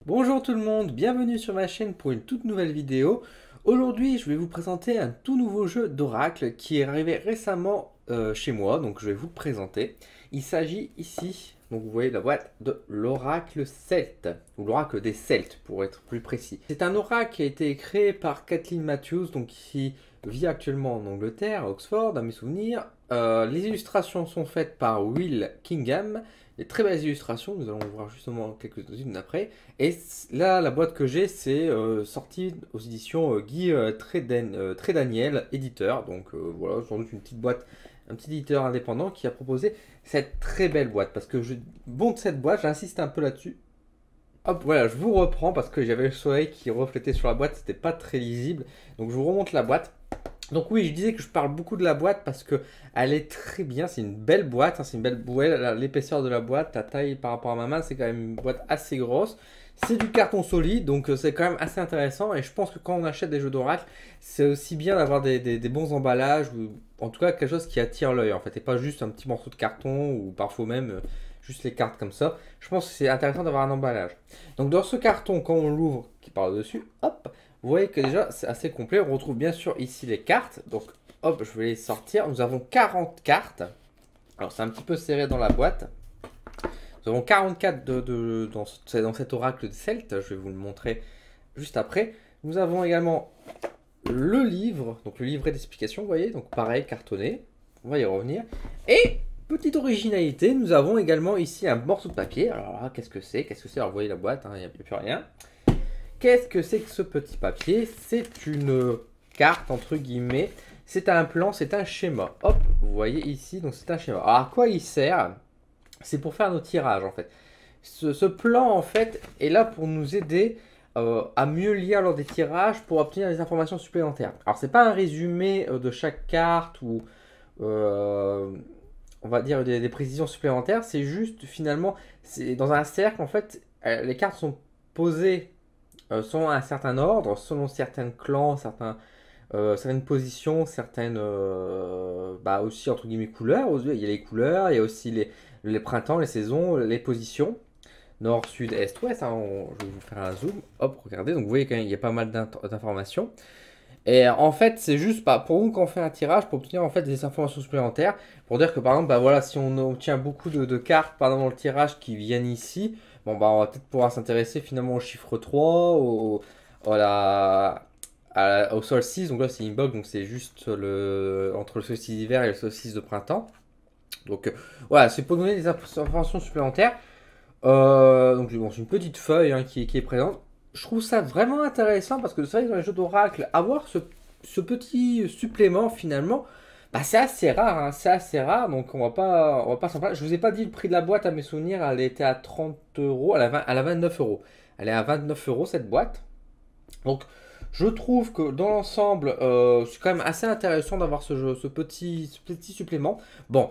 Bonjour tout le monde, bienvenue sur ma chaîne pour une toute nouvelle vidéo. Aujourd'hui, je vais vous présenter un tout nouveau jeu d'Oracle qui est arrivé récemment chez moi, donc je vais vous le présenter. Il s'agit ici, donc vous voyez la boîte de l'Oracle Celte, ou l'Oracle des Celtes pour être plus précis. C'est un oracle qui a été créé par Kathleen Matthews, donc qui vit actuellement en Angleterre, à Oxford, à mes souvenirs. Les illustrations sont faites par Will Kingham. Des très belles illustrations, nous allons voir justement quelques-unes après. Et là, la boîte que j'ai, c'est sorti aux éditions Guy Trédaniel, éditeur. Donc voilà, sans doute une petite boîte, un petit éditeur indépendant qui a proposé cette très belle boîte. Parce que je bon de cette boîte, j'insiste un peu là-dessus. Hop, voilà, je vous reprends parce que j'avais le soleil qui reflétait sur la boîte, c'était pas très lisible. Donc je vous remonte la boîte. Donc oui, je disais que je parle beaucoup de la boîte parce que elle est très bien, c'est une belle boîte, hein, c'est une belle boîte, l'épaisseur de la boîte, la taille par rapport à ma main, c'est quand même une boîte assez grosse. C'est du carton solide, donc c'est quand même assez intéressant et je pense que quand on achète des jeux d'Oracle, c'est aussi bien d'avoir des bons emballages ou en tout cas quelque chose qui attire l'œil en fait et pas juste un petit morceau de carton ou parfois même juste les cartes comme ça. Je pense que c'est intéressant d'avoir un emballage. Donc dans ce carton, quand on l'ouvre, qui parle dessus, hop, vous voyez que déjà c'est assez complet. On retrouve bien sûr ici les cartes. Donc hop, je vais les sortir. Nous avons 40 cartes. Alors c'est un petit peu serré dans la boîte. Nous avons 44 dans cet oracle de Celte. Je vais vous le montrer juste après. Nous avons également le livre, donc le livret d'explication, vous voyez. Donc pareil, cartonné. On va y revenir. Et petite originalité, nous avons également ici un morceau de papier. Alors là, qu'est-ce que c'est? Qu'est-ce que c'est? Alors vous voyez la boîte, hein, il n'y a plus rien. Qu'est-ce que c'est que ce petit papier? C'est une carte, entre guillemets. C'est un plan, c'est un schéma. Hop, vous voyez ici, donc c'est un schéma. Alors, à quoi il sert? C'est pour faire nos tirages, en fait. Ce plan, en fait, est là pour nous aider à mieux lire lors des tirages pour obtenir des informations supplémentaires. Alors, c'est pas un résumé de chaque carte ou, euh, on va dire, des précisions supplémentaires. C'est juste, finalement, c'est dans un cercle, en fait, les cartes sont posées selon un certain ordre, selon certains clans, certaines positions, certaines bah aussi entre guillemets couleurs. Il y a les couleurs, il y a aussi les printemps, les saisons, les positions. Nord, sud, est, ouest. Hein, je vais vous faire un zoom. Hop, regardez. Donc vous voyez qu'il y a pas mal d'informations. Et en fait, c'est juste pour nous quand on fait un tirage pour obtenir en fait des informations supplémentaires. Pour dire que par exemple, bah voilà, si on obtient beaucoup de cartes pendant le tirage qui viennent ici, bon bah on va peut-être pouvoir s'intéresser finalement au chiffre 3, à au solstice. Donc là c'est Imbolc, donc c'est juste entre le solstice d'hiver et le solstice de printemps. Donc voilà, c'est pour donner des informations supplémentaires. Donc bon, c'est une petite feuille hein, qui est présente. Je trouve ça vraiment intéressant parce que c'est vrai que dans les jeux d'Oracle, avoir ce petit supplément finalement, bah, c'est assez rare, hein, c'est assez rare, donc on va pas s'en plaindre. Je vous ai pas dit le prix de la boîte à mes souvenirs, elle était à 30 euros, elle a 29 euros. Elle est à 29 euros cette boîte. Donc je trouve que dans l'ensemble, c'est quand même assez intéressant d'avoir ce petit supplément. Bon,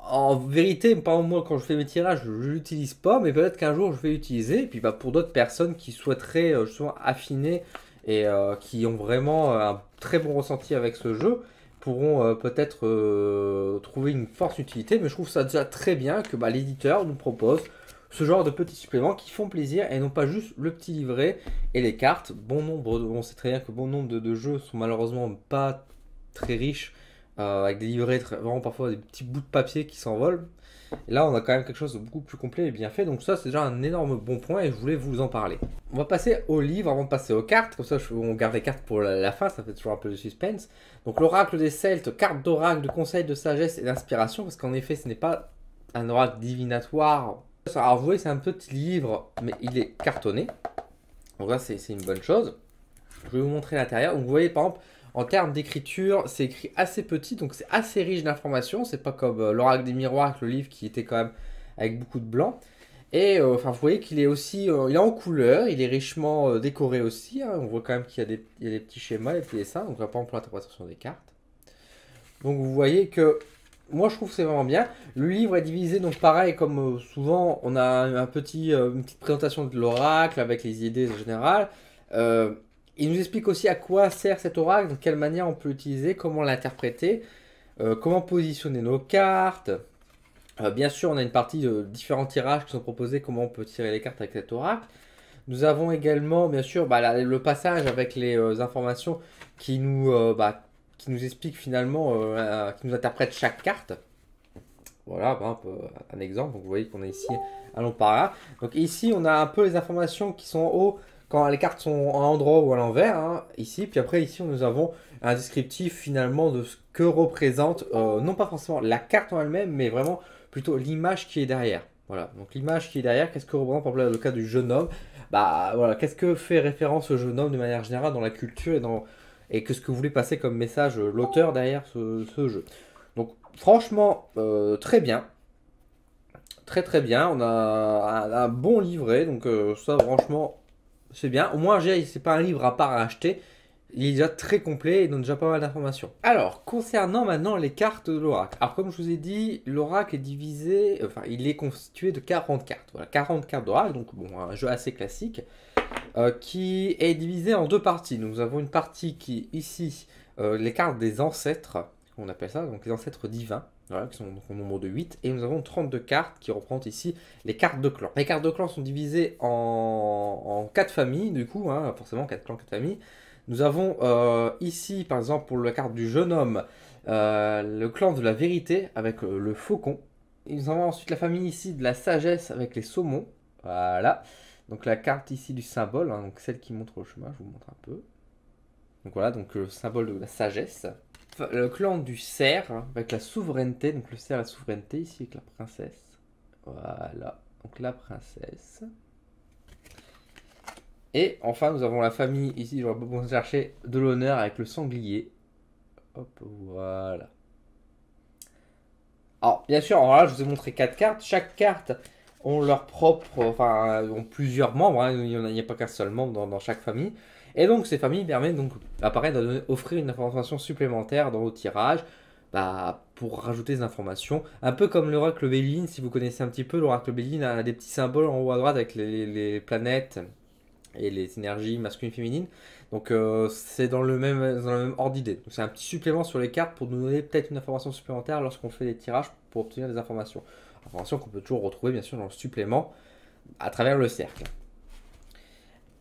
en vérité, par exemple, moi, quand je fais mes tirages, je ne l'utilise pas, mais peut-être qu'un jour je vais l'utiliser. Et puis bah, pour d'autres personnes qui souhaiteraient justement affiner et qui ont vraiment un très bon ressenti avec ce jeu, pourront peut-être trouver une forte utilité. Mais je trouve ça déjà très bien que bah, l'éditeur nous propose ce genre de petits suppléments qui font plaisir et non pas juste le petit livret et les cartes. Bon nombre, on sait très bien que bon nombre de jeux sont malheureusement pas très riches avec des livrets, vraiment parfois des petits bouts de papier qui s'envolent. Et là, on a quand même quelque chose de beaucoup plus complet et bien fait. Donc ça, c'est déjà un énorme bon point et je voulais vous en parler. On va passer au livre avant de passer aux cartes. Comme ça, on garde les cartes pour la fin. Ça fait toujours un peu de suspense. Donc l'oracle des Celtes, carte d'oracle, de conseil, de sagesse et d'inspiration. Parce qu'en effet, ce n'est pas un oracle divinatoire. Alors vous voyez, c'est un petit livre, mais il est cartonné. Donc là, c'est une bonne chose. Je vais vous montrer l'intérieur. Donc vous voyez, par exemple, en termes d'écriture, c'est écrit assez petit, donc c'est assez riche d'informations. C'est pas comme l'Oracle des Miroirs, le livre qui était quand même avec beaucoup de blanc. Et enfin, vous voyez qu'il est aussi, il est en couleur, il est richement décoré aussi. Hein. On voit quand même qu'il y a des petits schémas, des petits dessins. Donc là, par exemple, l'interprétation des cartes. Donc vous voyez que moi je trouve que c'est vraiment bien. Le livre est divisé, donc pareil, comme souvent, on a une petite présentation de l'oracle avec les idées générales. Euh, il nous explique aussi à quoi sert cet oracle, de quelle manière on peut l'utiliser, comment l'interpréter, comment positionner nos cartes. Bien sûr, on a une partie de différents tirages qui sont proposés, comment on peut tirer les cartes avec cet oracle. Nous avons également, bien sûr, bah, le passage avec les informations qui qui nous expliquent finalement, qui nous interprètent chaque carte. Voilà, bah, un exemple. Donc, vous voyez qu'on est ici, allons par là. Donc ici, on a un peu les informations qui sont en haut quand les cartes sont à l'endroit ou à l'envers, hein, ici. Puis après, ici, nous avons un descriptif finalement de ce que représente, non pas forcément la carte en elle-même, mais vraiment plutôt l'image qui est derrière. Voilà, donc l'image qui est derrière, qu'est-ce que représente par exemple le cas du jeune homme? Bah voilà, qu'est-ce que fait référence au jeune homme de manière générale dans la culture et qu'est-ce que voulait passer comme message l'auteur derrière ce jeu. Donc franchement, très bien. Très très bien, on a un bon livret, donc ça franchement c'est bien. Au moins c'est pas un livre à part à acheter, il est déjà très complet et donne déjà pas mal d'informations. Alors, concernant maintenant les cartes de l'oracle. Alors comme je vous ai dit, l'oracle est divisé, enfin il est constitué de 40 cartes. Voilà, 40 cartes d'oracle, donc bon, un jeu assez classique, qui est divisé en deux parties. Nous avons une partie qui ici, les cartes des ancêtres, on appelle ça, donc les ancêtres divins. Voilà, qui sont donc au nombre de 8. Et nous avons 32 cartes qui représentent ici les cartes de clans. Les cartes de clans sont divisées en 4 familles, du coup, hein, forcément 4 clans, 4 familles. Nous avons ici, par exemple, pour la carte du jeune homme, le clan de la vérité avec le faucon. Et nous avons ensuite la famille ici de la sagesse avec les saumons. Voilà. Donc la carte ici du symbole, hein, donc celle qui montre le chemin, je vous montre un peu. Donc voilà, donc le symbole de la sagesse. Le clan du cerf avec la souveraineté, donc le cerf la souveraineté ici avec la princesse. Voilà, donc la princesse. Et enfin nous avons la famille ici, j'aurais pas besoin de chercher, de l'honneur avec le sanglier. Hop, voilà. Alors bien sûr, alors là je vous ai montré 4 cartes, chaque carte ont leur propre, enfin ont plusieurs membres, hein. Il n'y a pas qu'un seul membre dans chaque famille. Et donc ces familles permettent donc d'offrir une information supplémentaire dans vos tirages, bah, pour rajouter des informations. Un peu comme l'oracle Béline, si vous connaissez un petit peu, l'oracle Béline a des petits symboles en haut à droite avec les planètes et les énergies masculines et féminines. Donc c'est dans le même ordre d'idée. C'est un petit supplément sur les cartes pour nous donner peut-être une information supplémentaire lorsqu'on fait des tirages pour obtenir des informations. Informations qu'on peut toujours retrouver bien sûr dans le supplément à travers le cercle.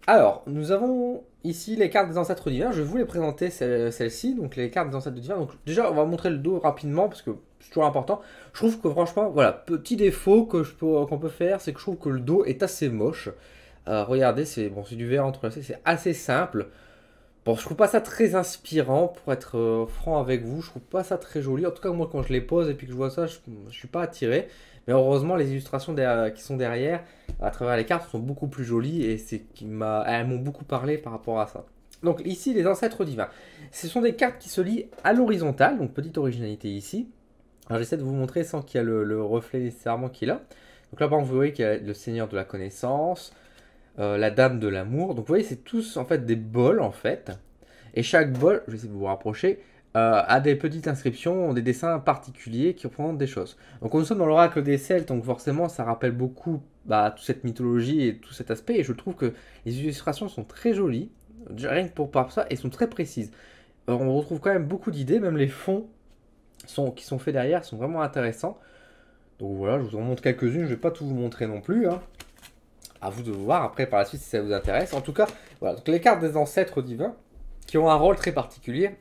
Alors, nous avons ici les cartes des ancêtres divins. Je vais vous les présenter, celles-ci, donc les cartes des ancêtres divins. Donc déjà, on va montrer le dos rapidement parce que c'est toujours important. Je trouve que franchement, voilà, petit défaut qu'on peut faire, c'est que je trouve que le dos est assez moche. Regardez, c'est bon, du verre entrelacé, c'est assez simple. Bon, je trouve pas ça très inspirant pour être franc avec vous. Je trouve pas ça très joli. En tout cas, moi, quand je les pose et puis que je vois ça, je suis pas attiré. Mais heureusement, les illustrations qui sont derrière, à travers les cartes, sont beaucoup plus jolies et elles m'ont beaucoup parlé par rapport à ça. Donc ici, les ancêtres divins. Ce sont des cartes qui se lient à l'horizontale, donc petite originalité ici. Alors j'essaie de vous montrer sans qu'il y ait le reflet nécessairement qu'il a. Donc là, par exemple, vous voyez qu'il y a le Seigneur de la connaissance, la Dame de l'amour. Donc vous voyez, c'est tous en fait des bols en fait. Et chaque bol, je vais essayer de vous rapprocher, a des petites inscriptions, des dessins particuliers qui représentent des choses. Donc nous sommes dans l'oracle des Celtes, donc forcément ça rappelle beaucoup toute cette mythologie et tout cet aspect. Et je trouve que les illustrations sont très jolies, rien que par ça, et sont très précises. On retrouve quand même beaucoup d'idées, même les fonds qui sont faits derrière sont vraiment intéressants. Donc voilà, je vous en montre quelques-unes, je ne vais pas tout vous montrer non plus, hein. À vous de voir après par la suite si ça vous intéresse. En tout cas, voilà, donc les cartes des ancêtres divins qui ont un rôle très particulier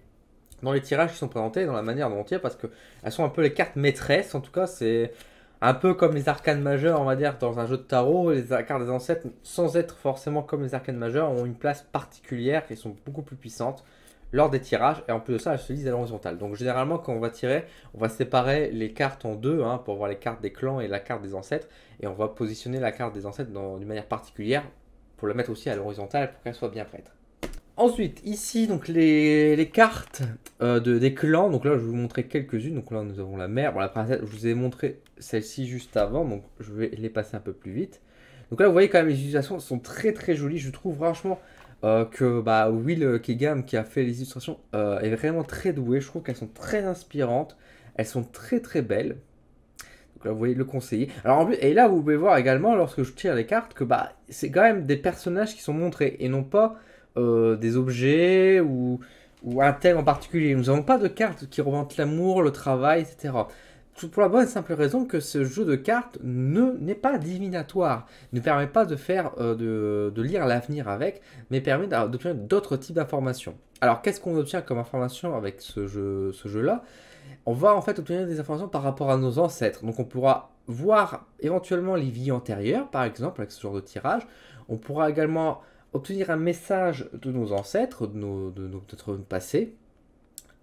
dans les tirages qui sont présentés, dans la manière dont on tire, parce qu'elles sont un peu les cartes maîtresses. En tout cas, c'est un peu comme les arcanes majeures, on va dire, dans un jeu de tarot. Les cartes des ancêtres, sans être forcément comme les arcanes majeures, ont une place particulière et sont beaucoup plus puissantes lors des tirages. Et en plus de ça, elles se lisent à l'horizontale. Donc généralement, quand on va tirer, on va séparer les cartes en deux, hein, pour voir les cartes des clans et la carte des ancêtres. Et on va positionner la carte des ancêtres d'une manière particulière pour la mettre aussi à l'horizontale pour qu'elle soit bien prête. Ensuite, ici, donc les cartes des clans. Donc là, je vais vous montrer quelques-unes. Donc là, nous avons la mère. Bon, la princesse, je vous ai montré celle-ci juste avant. Donc je vais les passer un peu plus vite. Donc là, vous voyez quand même, les illustrations sont très très jolies. Je trouve franchement que Will Kegam, qui a fait les illustrations, est vraiment très doué. Je trouve qu'elles sont très inspirantes. Elles sont très très belles. Donc là, vous voyez le conseiller. Alors en plus, et là, vous pouvez voir également, lorsque je tire les cartes, que c'est quand même des personnages qui sont montrés et non pas des objets ou un thème en particulier. Nous n'avons pas de cartes qui représentent l'amour, le travail, etc. pour la bonne et simple raison que ce jeu de cartes n'est pas divinatoire, ne permet pas de faire de lire l'avenir avec, mais permet d'obtenir d'autres types d'informations. Alors qu'est-ce qu'on obtient comme information avec ce jeu-là? On va en fait obtenir des informations par rapport à nos ancêtres. Donc on pourra voir éventuellement les vies antérieures, par exemple, avec ce genre de tirage. On pourra également obtenir un message de nos ancêtres, de notre passé,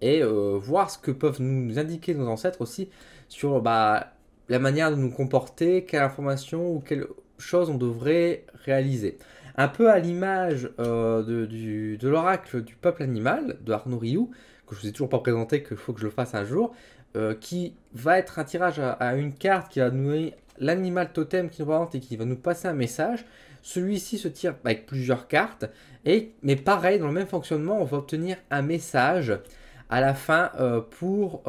et voir ce que peuvent nous indiquer nos ancêtres aussi sur la manière de nous comporter, quelle information ou quelle chose on devrait réaliser. Un peu à l'image de l'oracle du peuple animal de Arnaud Rioux, que je ne vous ai toujours pas présenté, qu'il faut que je le fasse un jour, qui va être un tirage à une carte qui va nous donner l'animal totem qui nous représente et qui va nous passer un message. Celui-ci se tire avec plusieurs cartes, mais pareil, dans le même fonctionnement, on va obtenir un message à la fin pour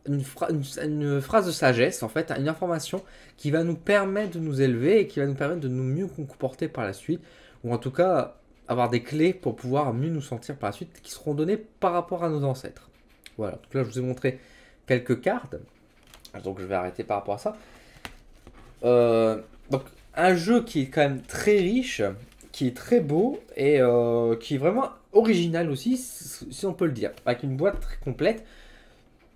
une phrase de sagesse, en fait, une information qui va nous permettre de nous élever et qui va nous permettre de nous mieux comporter par la suite, ou en tout cas avoir des clés pour pouvoir mieux nous sentir par la suite, qui seront données par rapport à nos ancêtres. Voilà, donc là je vous ai montré quelques cartes, donc je vais arrêter par rapport à ça. Donc un jeu qui est quand même très riche, qui est très beau et qui est vraiment original aussi, si on peut le dire, avec une boîte très complète.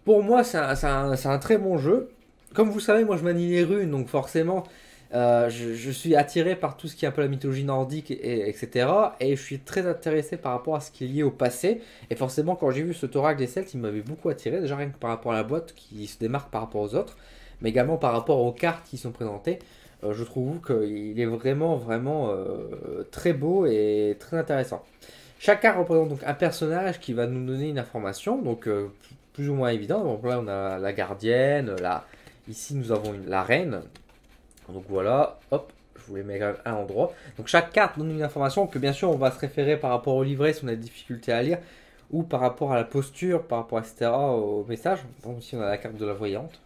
Pour moi, c'est un très bon jeu. Comme vous savez, moi je manie les runes, donc forcément, je suis attiré par tout ce qui est un peu la mythologie nordique, etc. Et je suis très intéressé par rapport à ce qui est lié au passé. Et forcément, quand j'ai vu ce Thoracle des Celtes, il m'avait beaucoup attiré, déjà rien que par rapport à la boîte qui se démarque par rapport aux autres, mais également par rapport aux cartes qui sont présentées. Je trouve qu'il est vraiment, vraiment très beau et très intéressant. Chaque carte représente donc un personnage qui va nous donner une information, donc plus ou moins évident. Donc là, on a la gardienne, ici nous avons la reine. Donc voilà, hop, je vous les mets quand même à un endroit. Donc chaque carte donne une information que bien sûr on va se référer par rapport au livret si on a des difficultés à lire, ou par rapport à la posture, par rapport etc. au message. Donc ici on a la carte de la voyante.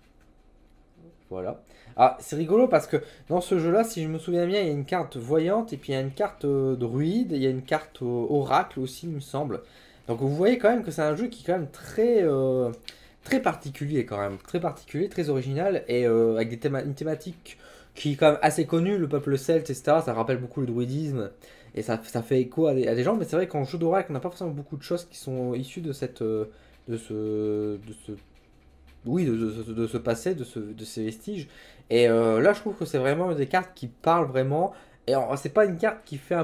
Voilà. Ah, c'est rigolo parce que dans ce jeu-là, si je me souviens bien, il y a une carte voyante et puis il y a une carte druide, il y a une carte oracle aussi, il me semble. Donc vous voyez quand même que c'est un jeu qui est quand même très particulier quand même, très particulier, très original et avec une thématique qui est quand même assez connue, le peuple celte, etc. Ça rappelle beaucoup le druidisme et ça fait écho à des gens, mais c'est vrai qu'en jeu d'oracle, on n'a pas forcément beaucoup de choses qui sont issues de ce passé, de ces vestiges. Et là, je trouve que c'est vraiment des cartes qui parlent vraiment. Et c'est pas une carte qui fait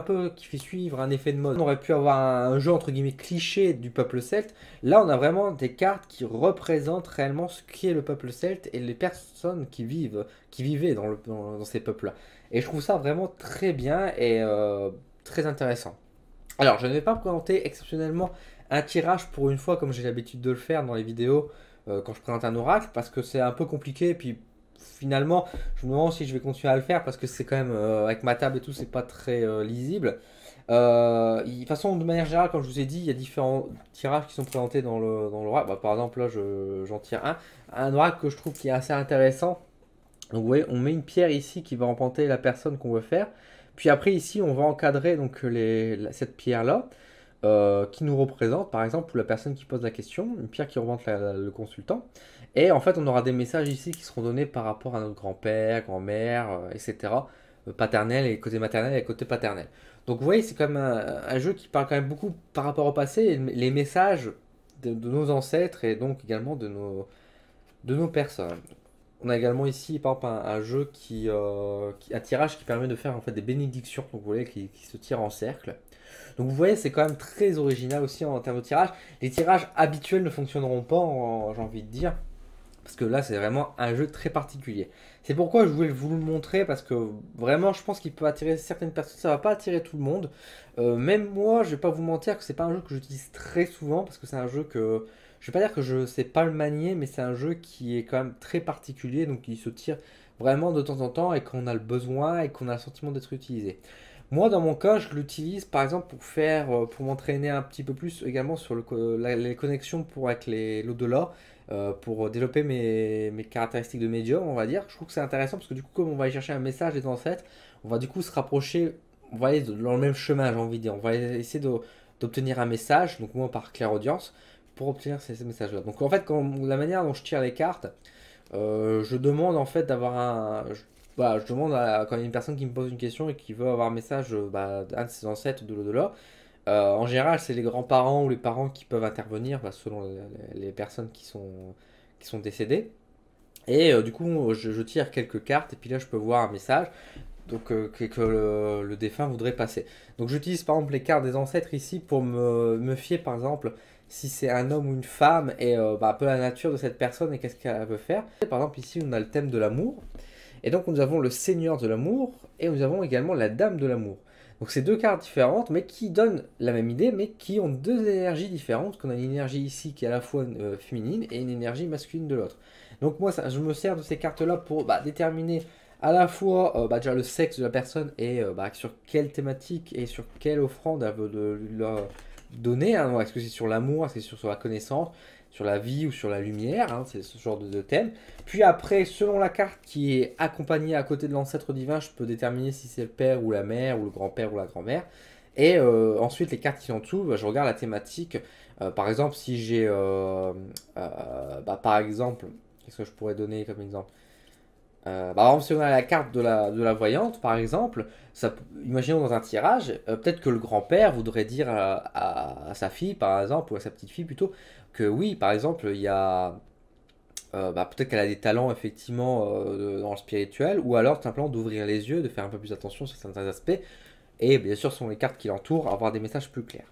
suivre un effet de mode. On aurait pu avoir un jeu entre guillemets cliché du peuple celte. Là, on a vraiment des cartes qui représentent réellement ce qu'est le peuple celte et les personnes qui vivaient dans ces peuples-là. Et je trouve ça vraiment très bien et très intéressant. Alors, je ne vais pas présenter exceptionnellement un tirage pour une fois, comme j'ai l'habitude de le faire dans les vidéos quand je présente un oracle, parce que c'est un peu compliqué. Et puis finalement, je me demande si je vais continuer à le faire, parce que c'est quand même, avec ma table et tout, c'est pas très lisible. De toute façon, de manière générale, comme je vous ai dit, il y a différents tirages qui sont présentés dans l'oracle. Par exemple, là, j'en tire un. Un oracle que je trouve qui est assez intéressant. Donc, vous voyez, on met une pierre ici qui va représenter la personne qu'on veut faire. Puis après, ici, on va encadrer donc, cette pierre-là. Qui nous représente, par exemple, la personne qui pose la question, une pierre qui représente le consultant. Et en fait, on aura des messages ici qui seront donnés par rapport à notre grand-père, grand-mère, etc. Paternel et côté maternel et côté paternel. Donc vous voyez, c'est quand même un jeu qui parle quand même beaucoup par rapport au passé, et les messages de nos ancêtres et donc également de nos personnes. On a également ici, par exemple, un jeu un tirage qui permet de faire en fait des bénédictions, donc vous voyez, qui se tire en cercle. Donc vous voyez, c'est quand même très original aussi en termes de tirage. Les tirages habituels ne fonctionneront pas, j'ai envie de dire, parce que là, c'est vraiment un jeu très particulier. C'est pourquoi je voulais vous le montrer, parce que vraiment, je pense qu'il peut attirer certaines personnes. Ça va pas attirer tout le monde. Même moi, je vais pas vous mentir que c'est pas un jeu que j'utilise très souvent, parce que c'est un jeu que... Je vais pas dire que je sais pas le manier, mais c'est un jeu qui est quand même très particulier, donc il se tire vraiment de temps en temps, et qu'on a le besoin, et qu'on a le sentiment d'être utilisé. Moi, dans mon cas, je l'utilise par exemple pour m'entraîner un petit peu plus également sur les connexions avec l'au-delà, pour développer mes caractéristiques de médium, on va dire. Je trouve que c'est intéressant parce que du coup, comme on va aller chercher un message des ancêtres, on va du coup se rapprocher, on va aller dans le même chemin, j'ai envie de dire. On va essayer d'obtenir un message, donc moi par clairaudience, pour obtenir ces messages-là. Donc en fait, la manière dont je tire les cartes, je demande en fait d'avoir voilà, je demande quand il y a une personne qui me pose une question et qui veut avoir un message d'un de ses ancêtres de l'au-delà. En général, c'est les grands-parents ou les parents qui peuvent intervenir selon les personnes qui sont décédées. Et du coup, je tire quelques cartes et puis là, je peux voir un message donc, que le défunt voudrait passer. Donc j'utilise par exemple les cartes des ancêtres ici pour me fier par exemple si c'est un homme ou une femme et un peu la nature de cette personne et qu'est-ce qu'elle veut faire. Par exemple ici on a le thème de l'amour et donc nous avons le seigneur de l'amour et nous avons également la dame de l'amour. Donc c'est deux cartes différentes mais qui donnent la même idée mais qui ont deux énergies différentes. On a une énergie ici qui est à la fois féminine et une énergie masculine de l'autre. Donc moi je me sers de ces cartes là pour déterminer à la fois déjà le sexe de la personne et sur quelle thématique et sur quelle offrande elle veut leur donner. Hein. Est-ce que c'est sur l'amour, est-ce que c'est sur la connaissance, sur la vie ou sur la lumière, hein, c'est ce genre de thème. Puis après, selon la carte qui est accompagnée à côté de l'ancêtre divin, je peux déterminer si c'est le père ou la mère ou le grand-père ou la grand-mère. Et ensuite, les cartes qui sont en dessous, je regarde la thématique. Par exemple, si j'ai, par exemple, qu'est-ce que je pourrais donner comme exemple? Par exemple, si on a la carte de la voyante, par exemple, imaginons dans un tirage, peut-être que le grand-père voudrait dire à sa fille, par exemple, ou à sa petite-fille plutôt, que oui, par exemple, il y a... peut-être qu'elle a des talents effectivement dans le spirituel, ou alors tout simplement d'ouvrir les yeux, de faire un peu plus attention sur certains aspects, et bien sûr, sur les cartes qui l'entourent, avoir des messages plus clairs.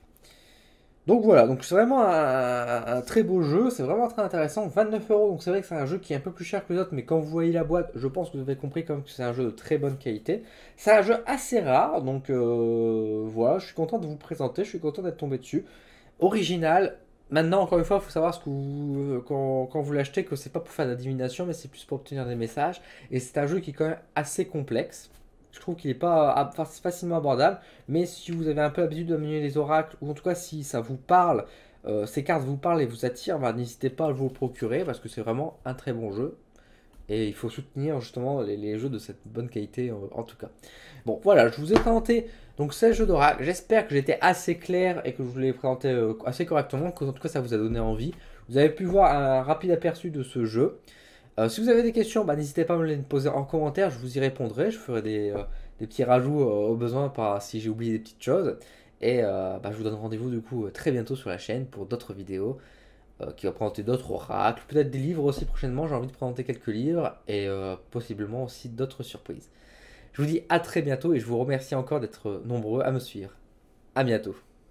Donc voilà, donc c'est vraiment un très beau jeu, c'est vraiment très intéressant, 29 euros, donc c'est vrai que c'est un jeu qui est un peu plus cher que les autres, mais quand vous voyez la boîte, je pense que vous avez compris quand même que c'est un jeu de très bonne qualité. C'est un jeu assez rare, donc voilà, je suis content de vous le présenter, je suis content d'être tombé dessus. Original, maintenant encore une fois, il faut savoir quand vous l'achetez, que c'est pas pour faire de la divination, mais c'est plus pour obtenir des messages, et c'est un jeu qui est quand même assez complexe. Je trouve qu'il n'est pas facilement abordable, mais si vous avez un peu l'habitude de manier les oracles, ou en tout cas si ça vous parle, ces cartes vous parlent et vous attirent, n'hésitez pas à vous le procurer parce que c'est vraiment un très bon jeu. Et il faut soutenir justement les jeux de cette bonne qualité en tout cas. Bon voilà, je vous ai présenté donc 16 jeux d'oracle. J'espère que j'étais assez clair et que je vous l'ai présenté assez correctement, que en tout cas ça vous a donné envie. Vous avez pu voir un rapide aperçu de ce jeu. Si vous avez des questions, n'hésitez pas à me les poser en commentaire, je vous y répondrai. Je ferai des petits rajouts au besoin si j'ai oublié des petites choses. Et je vous donne rendez-vous du coup très bientôt sur la chaîne pour d'autres vidéos qui vont présenter d'autres oracles, peut-être des livres aussi prochainement. J'ai envie de présenter quelques livres et possiblement aussi d'autres surprises. Je vous dis à très bientôt et je vous remercie encore d'être nombreux à me suivre. À bientôt.